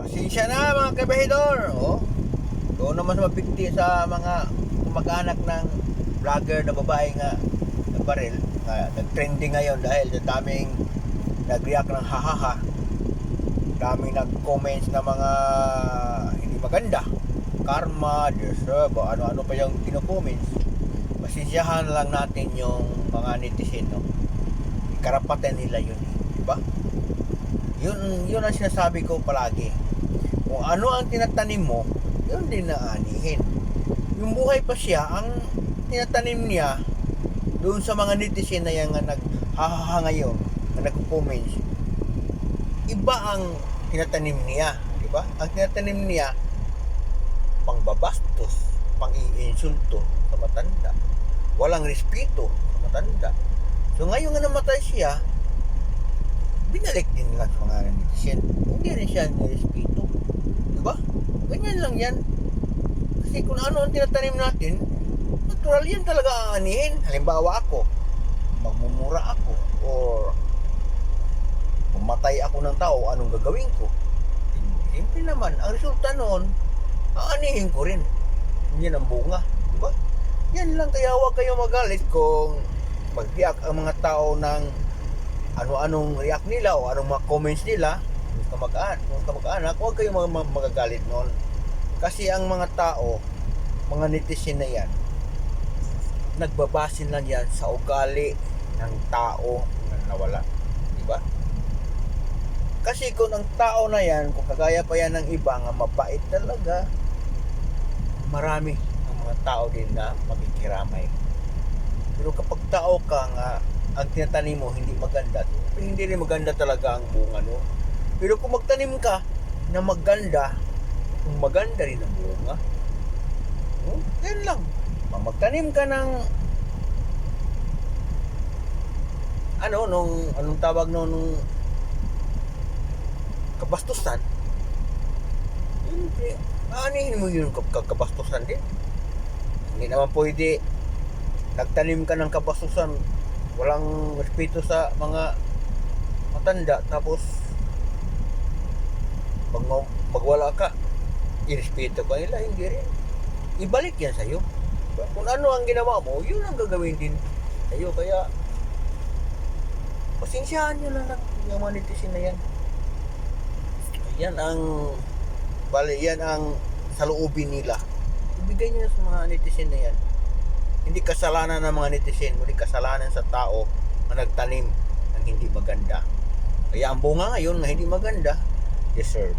Pasensya na mga kabahidor. Oh, doon naman mapigti sa mga kumag-anak ng vlogger na babae nga na baril. Nag-trending ngayon dahil sa daming nag-react ng hahaha. Daming nag-comments na mga hindi maganda. Karma, deserve, ano-ano pa yung kino-comments. Pasensyahan lang natin yung mga netizen, no? Karapatan nila yun, di ba? Yun ang sinasabi ko palagi. Kung ano ang tinatanim mo, yun din naanihin. Yung buhay pa siya, ang tinatanim niya doon sa mga netizen na yan nga naghahaha ngayon, na nagko-comments, iba ang tinatanim niya, di ba? Ang tinatanim niya, pangbabastos, pang-iinsulto sa matanda, walang respeto sa matanda. So ngayon nga namatay siya, binalik din lang sa mga netizen. Hindi rin siya nirespeto. Diba? Ganyan lang yan. Kasi kung ano ang tinatanim natin, natural yan talaga aanihin. Halimbawa ako, magmumura ako, or mamatay ako ng tao, anong gagawin ko? Simple naman. Ang resulta noon, aanihin ko rin. Yan ang bunga. Diba? Yan lang, kaya huwag kayong magalit kung mag-react ang mga tao ng ano-anong react nila o anong mga comments nila kung kamag-anak, huwag kayong magagalit noon. Kasi ang mga tao, mga netizen na yan, nagbabasin lang yan sa ugali ng tao na nawala. Diba? Kasi kung ang tao na yan, kung kagaya pa yan ng iba nga mabait talaga, marami ang mga tao din na makikiramay. Pero kapag tao ka nga, ang tinatanim mo hindi maganda, hindi rin maganda talaga ang bunga, no? Pero kung magtanim ka na maganda, kung maganda rin ang bunga, no? Yan lang. Magtanim ka ng anong tawag nung kabastusan, aanihin mo yung kabastusan din. Hindi naman pwede nagtanim ka ng kabastusan, walang respeto sa mga matanda, tapos magwala ka, irespeto ka nila, hindi rin. Ibalik yan sa'yo. Kung ano ang ginawa mo, yun ang gagawin din sa'yo. Kaya pasensyahan nyo lang yung mga netizen na yan. Yan ang saloobin nila. Ibigay nyo sa mga netizen na yan. Hindi kasalanan ng mga netizen, hindi kasalanan sa tao na nagtanim ng hindi maganda. Kaya ang bunga ngayon na hindi maganda, deserve.